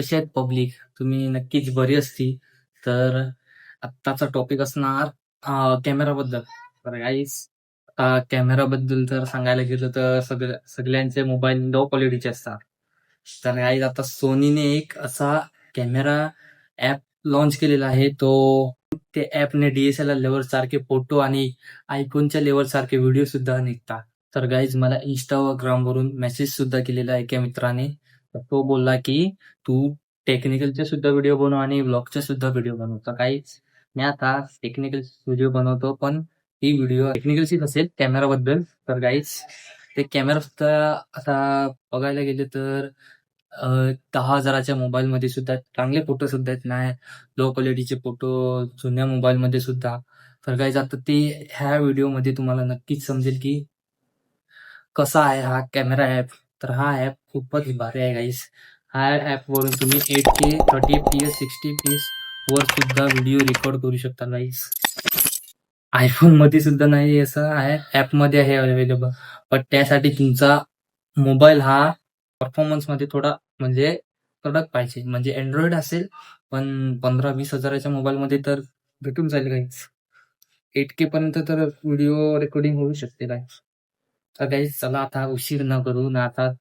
कसे आहेत पब्लिक? तुम्ही नक्कीच बरी असती. तर आत्ताचा टॉपिक असणार कॅमेराबद्दल. तर गाईज आता कॅमेराबद्दल तर सांगायला गेलं तर सगळ्यांचे मोबाईल लो क्वालिटीचे असतात. तर गाईज आता सोनीने एक असा कॅमेरा ॲप लॉन्च केलेला आहे. ते ॲपने DSLR लेव्हल सारखे फोटो आणि आयफोनच्या लेव्हल सारखे व्हिडिओ सुद्धा निघतात. तर गाईज मला Instagramवरून मेसेज सुद्धा केलेला आहे एका मित्राने. तर तो बोलला की तू टेक्निकलचे सुद्धा व्हिडिओ बनव आणि व्लॉगचे सुद्धा व्हिडिओ बनव. तर काहीच मी आता टेक्निकल व्हिडिओ बनवतो, पण ही व्हिडिओ टेक्निकलचीच असेल कॅमेराबद्दल. तर गाईज ते कॅमेरा सुद्धा आता बघायला गेले तर 10,000च्या मोबाईलमध्ये सुद्धा चांगले फोटो सुद्धा आहेत, नाही लो क्वालिटीचे फोटो जुन्या मोबाईलमध्ये सुद्धा. तर गाईज आता ते ह्या व्हिडिओमध्ये तुम्हाला नक्कीच समजेल की कसा आहे हा कॅमेरा ॲप. तर हा ॲप खूपच भारी आहे गाईस. हा ॲपवरून तुम्ही 8K 30fps 60fps वर सुद्धा व्हिडिओ रेकॉर्ड करू शकता गाईस. आयफोन मध्ये सुद्धा नाही असं आहे, ॲपमध्ये आहे अवेलेबल. पण त्यासाठी तुमचा मोबाईल हा परफॉर्मन्स मध्ये थोडा म्हणजे कडक पाहिजे. म्हणजे अँड्रॉइड असेल, पण 15-20 हजाराच्या मोबाईलमध्ये तर भेटून जाईल गाईस. 8K पर्यंत तर व्हिडिओ रेकॉर्डिंग होऊ शकते गाईस. तर गाईज चला आता उशीर न करू ना, आता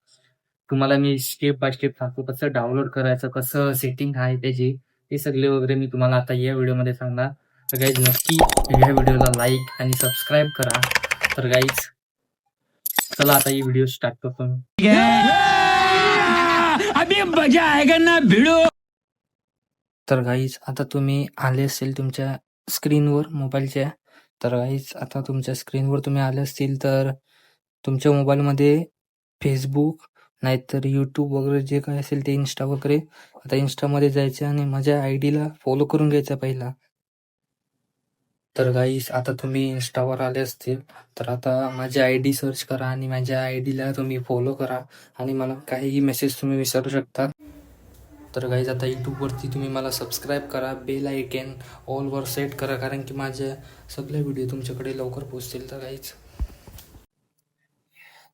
तुम्हाला मी स्टेप बाय स्टेप सांगतो कसं डाउनलोड करायचं, कसं सेटिंग आहे त्याची, ते सगळे वगैरे मी तुम्हाला आता या व्हिडिओमध्ये सांगणार. तर गाईज नक्की ह्या व्हिडिओला लाईक आणि सबस्क्राईब करा. तर गाईज चला आता ही व्हिडिओ स्टार्ट करतो मी. अभी मजा आएगा ना भिडो. तर गाईज आता तुम्ही आले असेल तुमच्या स्क्रीनवर मोबाईलच्या. तर गाईज आता तुमच्या स्क्रीनवर तुम्ही आले असतील तर तुमच्या मोबाईलमध्ये फेसबुक नाहीतर यूट्यूब वगैरे जे काय असेल ते इंस्टा वगैरे. आता इंस्टामध्ये जायचं आणि माझ्या आयडीला फॉलो करून घ्यायचा पहिला. तर गाईस आता तुम्ही इंस्टावर आले असतील तर आता माझी आयडी सर्च करा आणि माझ्या आयडीला तुम्ही फॉलो करा आणि मला काहीही मेसेज तुम्ही विचारू शकता. तर गाईज आता यूट्यूबवरती तुम्ही मला सबस्क्राईब करा, बेल आयकॉन ऑलवर सेट करा, कारण की माझ्या सगळे व्हिडिओ तुमच्याकडे लवकर पोहोचतील. तर गाईज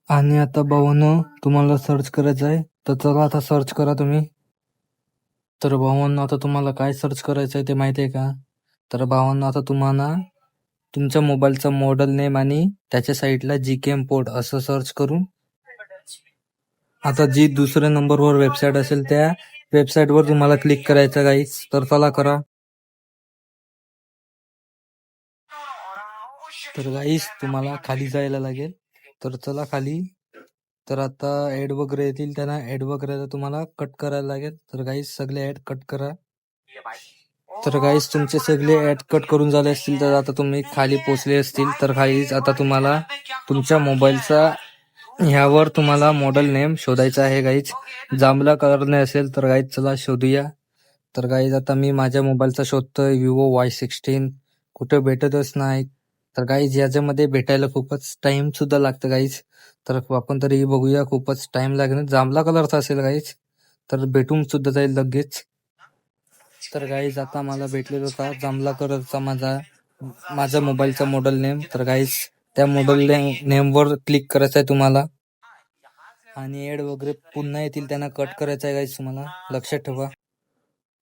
आणि आता भावांनो तुम्हाला सर्च करायचं आहे, तर चला आता सर्च करा तुम्ही. तर भावांनो आता तुम्हाला काय सर्च करायचं आहे ते माहिती आहे का? तर भावांनो आता तुम्हाला तुमच्या मोबाईलचा मॉडेल नेम आणि त्याच्या साईडला GK इम्पोर्ट असं सर्च करून आता जी दुसऱ्या नंबरवर वेबसाईट असेल त्या वेबसाईटवर तुम्हाला क्लिक करायचं गाईस. तर चला करा. तर गाईस तुम्हाला खाली जायला लागेल. तर चला खाली. तर आता ऍड वगैरे येतील, त्यांना ऍड वगैरे तुम्हाला कट करायला लागेल. तर गाईस सगळे ऍड कट करा. तर गाईस तुमचे सगळे ऍड कट करून झाले असतील तर आता तुम्ही खाली पोचले असतील. तर गाईस आता तुम्हाला तुमच्या मोबाईलचा ह्यावर तुम्हाला मॉडेल नेम शोधायचा आहे गाईज. जांभळा कलरने असेल तर गाईज चला शोधूया. तर गाईज आता मी माझ्या मोबाईलचा शोधतोय, Vivo Y16. कुठे भेटतच नाही. तर गाईज याच्यामध्ये भेटायला खूपच टाइम सुद्धा लागतं गाईज. तर आपण तरी बघूया, खूपच टाइम लागेल. जांभळा कलरचा असेल गाईज तर भेटून सुद्धा जाईल लगेच. तर गाईज आता मला भेटलेला होता जांभळा कलरचा माझा मोबाईलचा मॉडेल नेम. तर गाईज त्या मॉडेल नेमवर क्लिक करायचं आहे तुम्हाला आणि ऍड वगैरे पुन्हा येतील, त्यांना कट करायचं आहे गाईज, तुम्हाला लक्षात ठेवा.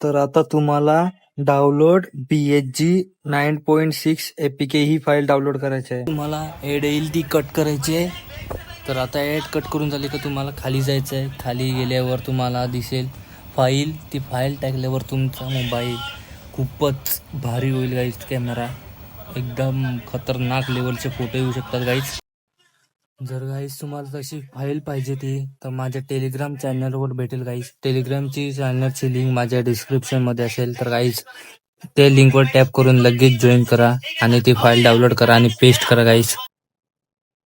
तर आता तुम्हाला डाउनलोड BHG 9.6 APK ही फाईल डाउनलोड करायची आहे. तुम्हाला ऍड येईल ती कट करायची आहे. तर आता ऍड कट करून झाली का तुम्हाला खाली जायचं आहे. खाली गेल्यावर तुम्हाला दिसेल फाईल. ती फाईल टाकल्यावर तुमचा मोबाईल खूपच भारी होईल गाईज. कॅमेरा एकदम खतरनाक लेवलचे फोटो येऊ शकतात गाईज. जर गाईज तुम्हाला तशी फाईल पाहिजे ती तर माझ्या टेलिग्राम चॅनलवर भेटेल गाईज. टेलिग्रामची चॅनलची लिंक माझ्या डिस्क्रिप्शनमध्ये असेल. तर गाईज त्या लिंकवर टॅप करून लगेच जॉईन करा आणि ती फाईल डाउनलोड करा आणि पेस्ट करा गाईज.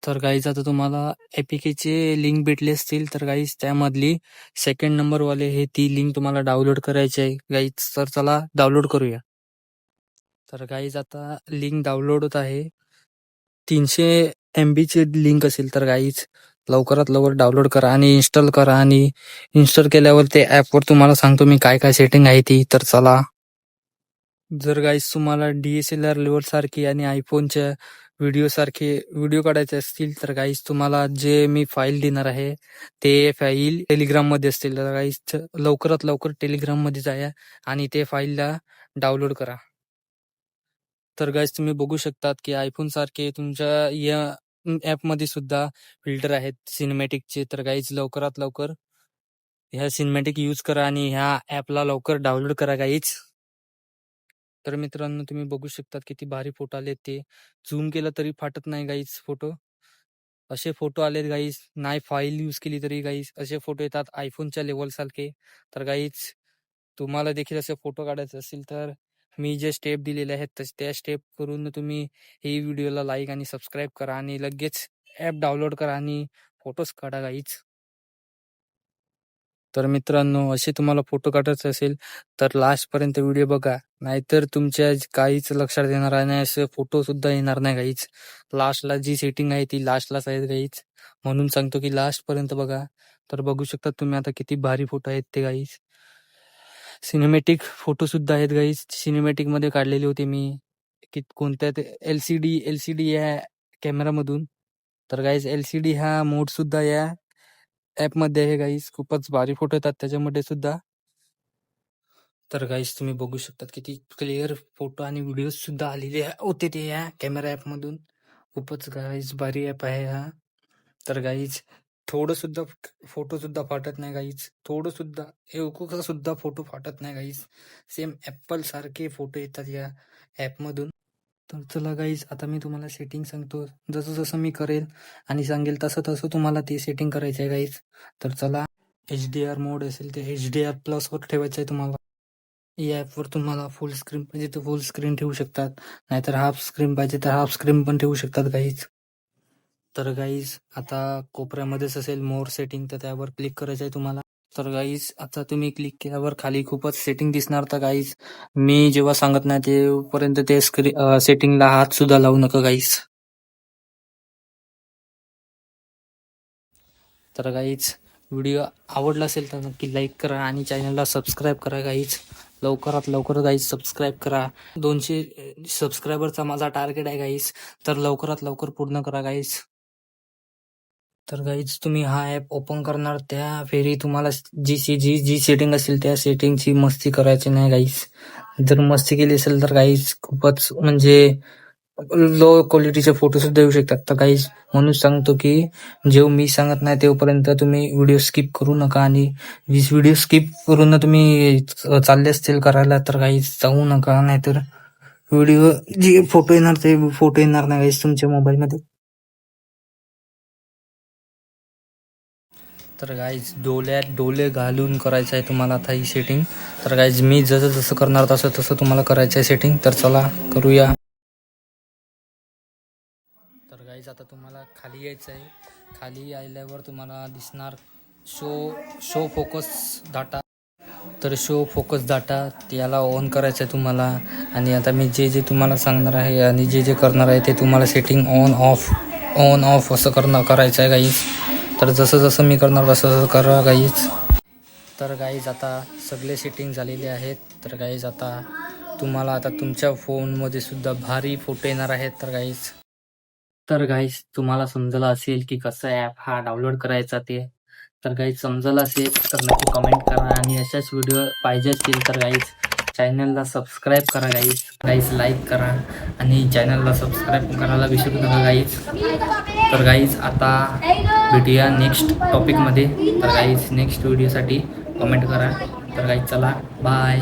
तर गाईज आता तुम्हाला APKचे लिंक भेटले असतील तर गाईज त्यामधली सेकंड नंबरवाले हे ती लिंक तुम्हाला डाउनलोड करायची आहे गाईज. तर चला डाउनलोड करूया. तर गाईज आता लिंक डाउनलोड होत आहे. 300 MB ची लिंक असेल तर गाईज लवकरात लवकर डाउनलोड करा आणि इन्स्टॉल करा. आणि इन्स्टॉल केल्यावर ते ॲपवर तुम्हाला सांगतो मी काय काय सेटिंग आहे ती. तर चला. जर गाईज तुम्हाला DSLR लेवल सारखी आणि आयफोनच्या व्हिडिओ काढायचे असतील तर गाईज तुम्हाला जे मी फाईल देणार आहे ते फाईल टेलिग्राम मध्ये असतील. तर गाईज लवकरात लवकर टेलिग्राम मध्ये जाया आणि ते फाईलला डाउनलोड करा. तर गाईज तुम्ही बघू शकतात की आयफोन सारखे तुमच्या या ऍप मध्ये सुद्धा फिल्टर आहेत सिनेमॅटिकचे. तर गाईज लवकरात लवकर ह्या सिनेमॅटिक यूज करा आणि ह्या ऍपला लवकर डाउनलोड करा गाईज. तर मित्रांनो तुम्ही बघू शकतात किती भारी फोटो आले. ते झूम केलं तरी फाटत नाही गाईज फोटो. असे फोटो आलेत गाईज. नाही फाईल यूज केली तरी गाईज असे फोटो येतात आयफोनच्या लेवल सारखे. तर गाईज तुम्हाला देखील असे फोटो काढायचे असतील तर मी जे स्टेप दिलेले आहेत त्या स्टेप करून तुम्ही ही व्हिडिओला लाईक आणि सबस्क्राईब करा आणि लगेच ॲप डाउनलोड करा आणि फोटोज काढा गाईज. तर मित्रांनो असे तुम्हाला फोटो काढायचे असेल तर लास्टपर्यंत व्हिडिओ बघा. नाहीतर तुमच्या काहीच लक्षात येणार नाही, असे फोटो सुद्धा येणार नाही गाईज. लास्टला जी सेटिंग आहे ती लास्टलाच आहे गाईज. म्हणून सांगतो की लास्टपर्यंत बघा. तर बघू शकता तुम्ही आता किती भारी फोटो आहेत ते गाईज. सिनेमॅटिक फोटो सुद्धा आहेत गाईज. सिनेमॅटिक मध्ये काढलेले होते मी कोणत्या एलसीडी या कॅमेरामधून. तर गाईज एलसीडी हा मोड सुद्धा या ऍप मध्ये आहे गाईज. खूपच भारी फोटो येतात त्याच्यामध्ये सुद्धा. तर गाईज तुम्ही बघू शकतात किती क्लिअर फोटो आणि व्हिडिओ सुद्धा आलेले होते ते या कॅमेरा ऍप मधून. खूपच गाईज भारी ऍप आहे हा. तर गाईज थोडं सुद्धा फोटो सुद्धा फाटत नाही गाईज. थोडं सुद्धा एक सुद्धा फोटो फाटत नाही गाईज. सेम ऍपल सारखे फोटो येतात या ऍप मधून. तर चला गाईज आता मी तुम्हाला सेटिंग सांगतो. जसं जसं मी करेल आणि सांगेल तसं तसं तुम्हाला ते सेटिंग करायचं आहे गाईज. तर चला HDR मोड असेल ते HDR प्लस वर ठेवायचं आहे तुम्हाला. या ॲपवर तुम्हाला फुल स्क्रीन पाहिजे तर फुल स्क्रीन ठेवू शकतात, नाहीतर हाफ स्क्रीन पाहिजे तर हाफ स्क्रीन पण ठेवू शकतात गाईज. तर गाईज आता कोपऱ्यामध्येच असेल मोर सेटिंग, तर त्यावर क्लिक करायचं आहे तुम्हाला. तर गाईज आता तुम्ही क्लिक केल्यावर खाली खूपच सेटिंग दिसणार. तर गाईज मी जेव्हा सांगत नाही तेपर्यंत ते सेटिंगला हात सुद्धा लावू नका गाईज. तर गाईज व्हिडिओ आवडला असेल तर नक्की लाईक करा आणि चॅनलला सबस्क्राईब करा गाईज. लवकरात लवकर गाईज सबस्क्राईब करा. 200 सबस्क्रायबरचा माझा टार्गेट आहे गाईज. तर लवकरात लवकर पूर्ण करा गाईज. तर गाईज तुम्ही हा ॲप ओपन करणार त्या फेरी तुम्हाला जी सेटिंग असेल त्या सेटिंगची मस्ती करायची नाही गाईज. जर मस्ती केली असेल तर गाईज खूपच म्हणजे लो क्वालिटीचे फोटो सुद्धा येऊ शकतात. तर गाईज म्हणून सांगतो की जेव्हा मी सांगत नाही तेव्हापर्यंत तुम्ही व्हिडिओ स्किप करू नका. आणि व्हिडिओ स्किप करून तुम्ही चालले असतील करायला तर गाईज जाऊ नका, नाहीतर व्हिडिओ जे फोटो येणार ते फोटो येणार नाही गाईज तुमच्या मोबाईलमध्ये. तर गाईज डोळ्यात डोळे घालून करायचं आहे तुम्हाला आता ही सेटिंग. तर गाईज मी जसं जसं करणार तसं तसं तुम्हाला करायचं आहे सेटिंग. तर चला करूया. तर गाईज आता तुम्हाला खाली यायचं आहे. खाली आल्यावर तुम्हाला दिसणार शो फोकस डाटा. तर शो फोकस डाटा याला ऑन करायचं आहे तुम्हाला. आणि आता मी जे जे तुम्हाला सांगणार आहे आणि जे जे करणार आहे ते तुम्हाला सेटिंग ऑन ऑफ असं करायचं आहे गाईज. तर जसं जसं मी करणार तसं तसं करा गाईज. तर गाईज आता सगळे सेटिंग झालेले आहेत. तर गाईज आता तुम्हाला आता तुमच्या फोनमध्ये सुद्धा भारी फोटो येणार आहेत. तर गाईज तुम्हाला समजलं असेल की कसं ॲप हा डाउनलोड करायचा ते. तर गाईज समजलं असेल तर नक्की कमेंट करा. आणि अशाच व्हिडिओ पाहिजे असतील तर गाईज चॅनलला सबस्क्राईब करा गाईज लाईक करा आणि चॅनलला सबस्क्राईब करायला विसरू नका गाईज. तर गाईज आता भेटूया नेक्स्ट टॉपिकमध्ये. तर गाईज नेक्स्ट व्हिडिओसाठी कमेंट करा. तर गाईज चला बाय.